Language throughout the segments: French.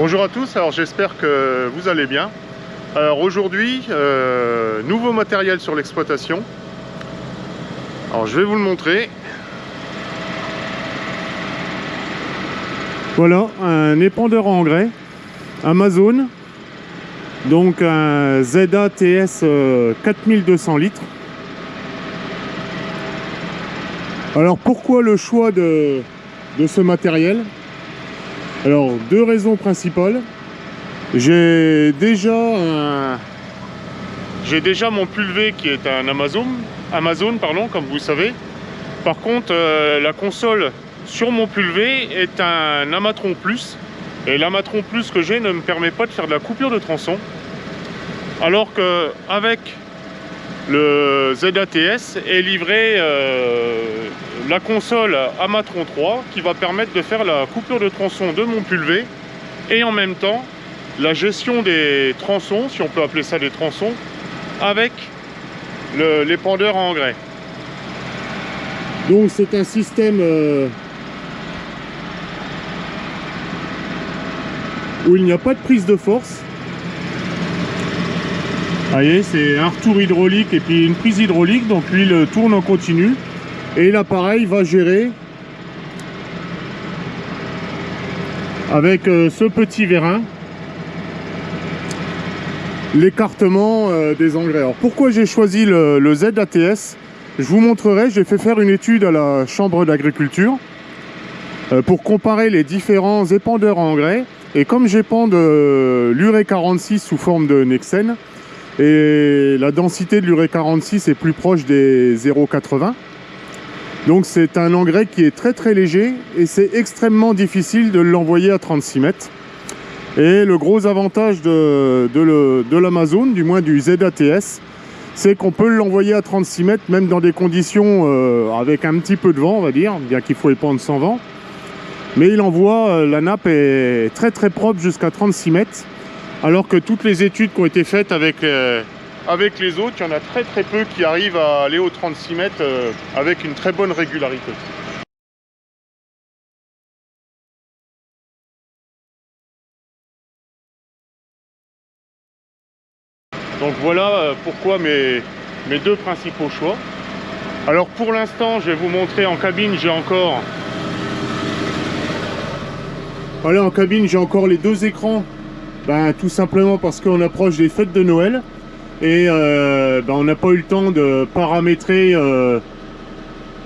Bonjour à tous, alors j'espère que vous allez bien. Alors aujourd'hui, nouveau matériel sur l'exploitation. Alors je vais vous le montrer. Voilà, un épandeur à engrais Amazon. Donc un ZATS 4200 litres. Alors pourquoi le choix de ce matériel? Alors deux raisons principales. J'ai déjà mon pulvé qui est un Amazon pardon, comme vous savez. Par contre, la console sur mon pulvé est un Amatron Plus. Et l'Amatron Plus que j'ai ne me permet pas de faire de la coupure de tronçon. Alors qu'avec le ZATS est livré la console Amatron 3 qui va permettre de faire la coupure de tronçon de mon pulvé et en même temps la gestion des tronçons, si on peut appeler ça des tronçons, avec l'épandeur à engrais. Donc c'est un système où il n'y a pas de prise de force. Vous voyez, c'est un retour hydraulique et puis une prise hydraulique, donc l'huile tourne en continu et l'appareil va gérer avec ce petit vérin l'écartement des engrais. Alors pourquoi j'ai choisi le ZATS? Je vous montrerai, j'ai fait faire une étude à la Chambre d'agriculture pour comparer les différents épandeurs à engrais. Et comme j'épande l'urée 46 sous forme de Nexen, et la densité de l'urée 46 est plus proche des 0,80, donc c'est un engrais qui est très très léger et c'est extrêmement difficile de l'envoyer à 36 mètres. Et le gros avantage de l'Amazon, du moins du ZATS, c'est qu'on peut l'envoyer à 36 mètres même dans des conditions avec un petit peu de vent, on va dire, bien qu'il faut épandre sans vent. Mais il envoie, la nappe est très très propre jusqu'à 36 mètres. Alors que toutes les études qui ont été faites avec les autres, il y en a très très peu qui arrivent à aller aux 36 mètres avec une très bonne régularité. Donc voilà pourquoi mes deux principaux choix. Alors pour l'instant, je vais vous montrer en cabine, j'ai encore... Voilà, en cabine, j'ai encore les deux écrans. Tout simplement parce qu'on approche des fêtes de Noël et on n'a pas eu le temps de paramétrer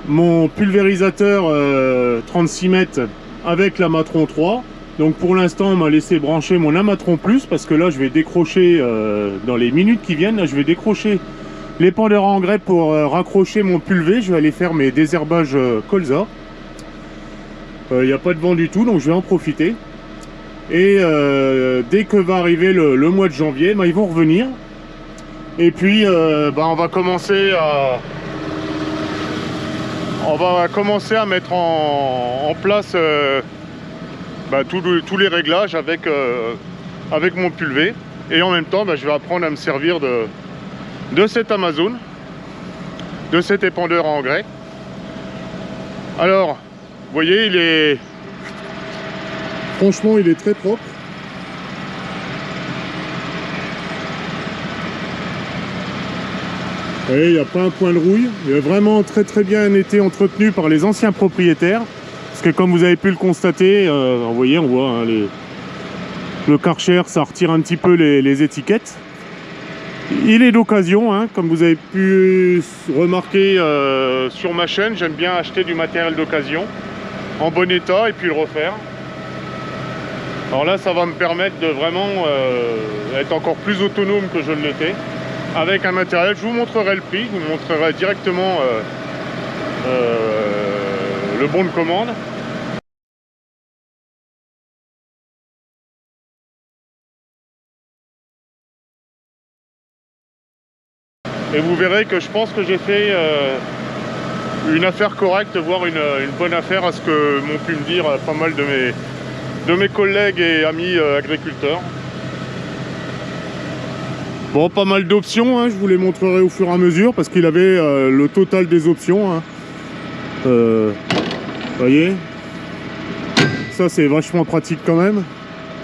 mon pulvérisateur 36 mètres avec l'Amatron 3. Donc pour l'instant on m'a laissé brancher mon Amatron Plus parce que là je vais décrocher dans les minutes qui viennent, là, je vais décrocher l'épandeur à engrais pour raccrocher mon pulvé. Je vais aller faire mes désherbages colza. Il n'y a pas de vent du tout donc je vais en profiter. Et dès que va arriver le mois de janvier, ils vont revenir. Et puis on va commencer à mettre en place tous les réglages avec mon pulvé. Et en même temps, je vais apprendre à me servir de cet Amazon, de cet épandeur à engrais. Alors, vous voyez, franchement, il est très propre. Et il n'y a pas un point de rouille. Il est vraiment très très bien été entretenu par les anciens propriétaires. Parce que comme vous avez pu le constater, vous voyez, on voit hein, le Karcher, ça retire un petit peu les étiquettes. Il est d'occasion, hein, comme vous avez pu remarquer sur ma chaîne, j'aime bien acheter du matériel d'occasion en bon état et puis le refaire. Alors là, ça va me permettre de vraiment être encore plus autonome que je l'étais avec un matériel. Je vous montrerai le prix, je vous montrerai directement le bon de commande. Et vous verrez que je pense que j'ai fait une affaire correcte, voire une bonne affaire à ce que m'ont pu me dire pas mal de mes collègues et amis agriculteurs. Bon, pas mal d'options, hein, je vous les montrerai au fur et à mesure parce qu'il avait le total des options. Hein. Voyez, ça c'est vachement pratique quand même.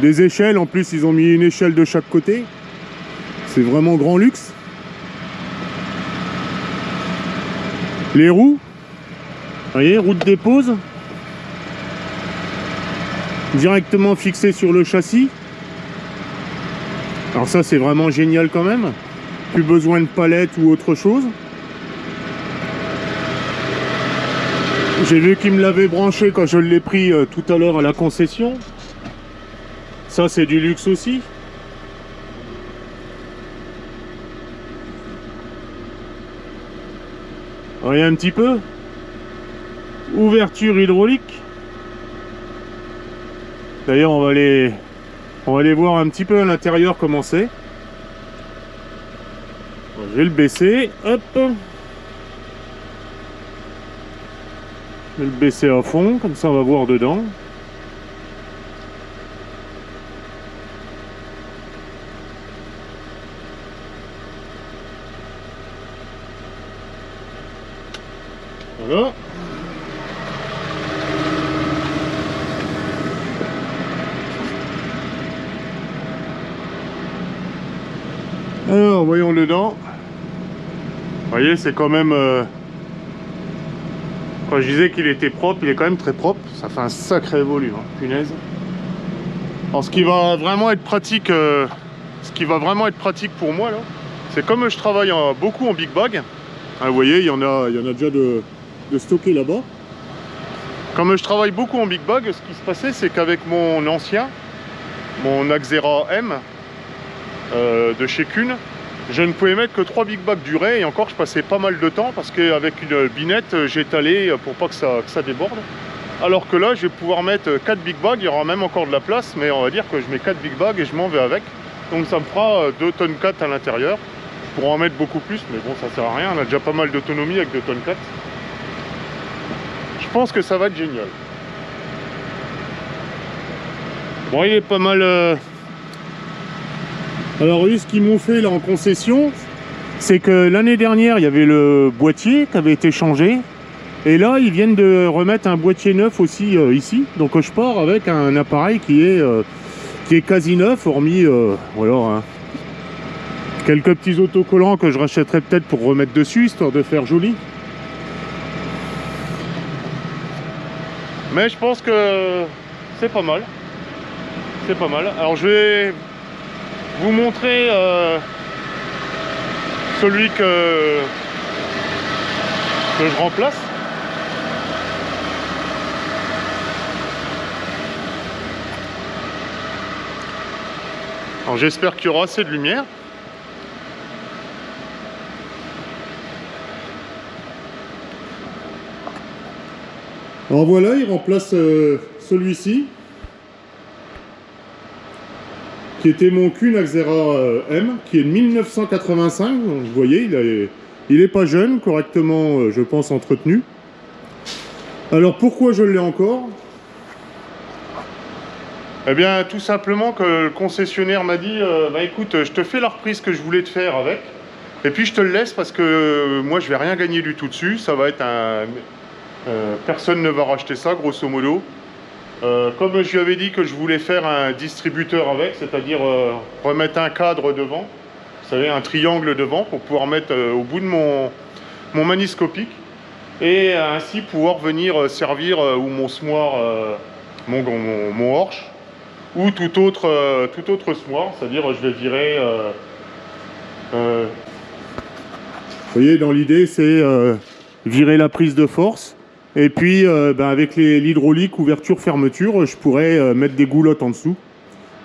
Des échelles, en plus ils ont mis une échelle de chaque côté. C'est vraiment grand luxe. Les roues, vous voyez, roue de dépose. Directement fixée sur le châssis. Alors ça c'est vraiment génial quand même. Plus besoin de palette ou autre chose. J'ai vu qu'il me l'avait branché quand je l'ai pris tout à l'heure à la concession. Ça c'est du luxe aussi. Voyez un petit peu. Ouverture hydraulique. D'ailleurs on va aller voir un petit peu à l'intérieur comment c'est. Je vais le baisser. Hop. Je vais le baisser à fond, comme ça on va voir dedans. Voilà. Alors voyons dedans. Vous voyez, c'est quand même... Quand je disais qu'il était propre, il est quand même très propre. Ça fait un sacré volume, hein, punaise. Alors ce qui va vraiment être pratique, pour moi là, c'est comme je travaille beaucoup en big bag. Ah, vous voyez, il y en a déjà de stocké là-bas. Comme je travaille beaucoup en big bag, ce qui se passait, c'est qu'avec mon ancien, mon Axera M de chez Kuhn, je ne pouvais mettre que 3 big bags durée, et encore je passais pas mal de temps parce qu'avec une binette j'étalais pour pas que ça déborde. Alors que là je vais pouvoir mettre 4 big bags, il y aura même encore de la place, mais on va dire que je mets 4 big bags et je m'en vais avec. Donc ça me fera 2 tonnes 4 à l'intérieur. Je pourrais en mettre beaucoup plus, mais bon, ça sert à rien, on a déjà pas mal d'autonomie avec 2 tonnes 4. Je pense que ça va être génial. Bon, il est pas mal... Alors eux, ce qu'ils m'ont fait là en concession, c'est que l'année dernière il y avait le boîtier qui avait été changé, et là ils viennent de remettre un boîtier neuf aussi ici. Donc je pars avec un appareil qui est quasi neuf, hormis voilà, hein, quelques petits autocollants que je rachèterai peut-être pour remettre dessus, histoire de faire joli. Mais je pense que c'est pas mal. C'est pas mal. Alors je vais vous montrer celui que je remplace. Alors j'espère qu'il y aura assez de lumière. Alors voilà, il remplace celui-ci, qui était mon Kuhn Axera M, qui est de 1985. Donc, vous voyez, il est pas jeune, correctement, je pense, entretenu. Alors pourquoi je l'ai encore? Eh bien, tout simplement que le concessionnaire m'a dit bah écoute, je te fais la reprise que je voulais te faire avec, et puis je te le laisse parce que moi je vais rien gagner du tout dessus. Ça va être un... personne ne va racheter ça, grosso modo. Comme je lui avais dit que je voulais faire un distributeur avec, c'est-à-dire remettre un cadre devant, vous savez, un triangle devant, pour pouvoir mettre au bout de mon magniscopique, et ainsi pouvoir venir servir ou mon semoir, mon Horsch, ou tout autre semoir, c'est-à-dire je vais virer... vous voyez, dans l'idée, c'est virer la prise de force. Et puis avec l'hydraulique ouverture-fermeture, je pourrais mettre des goulottes en dessous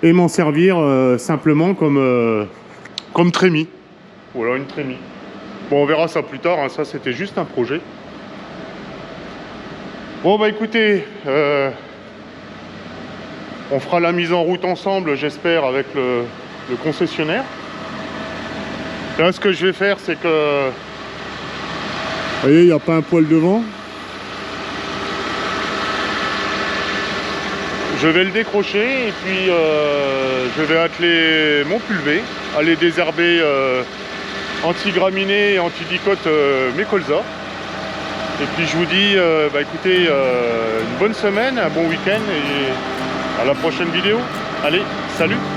et m'en servir simplement comme trémie. Voilà, une trémie. Bon, on verra ça plus tard, hein. Ça c'était juste un projet. Bon bah écoutez, on fera la mise en route ensemble, j'espère, avec le concessionnaire. Là, ce que je vais faire, c'est que... Vous voyez, il n'y a pas un poil devant. Je vais le décrocher et puis je vais atteler mon pulvé, aller désherber anti-graminées et anti-dicote mes colzas. Et puis je vous dis, écoutez, une bonne semaine, un bon week-end et à la prochaine vidéo. Allez, salut!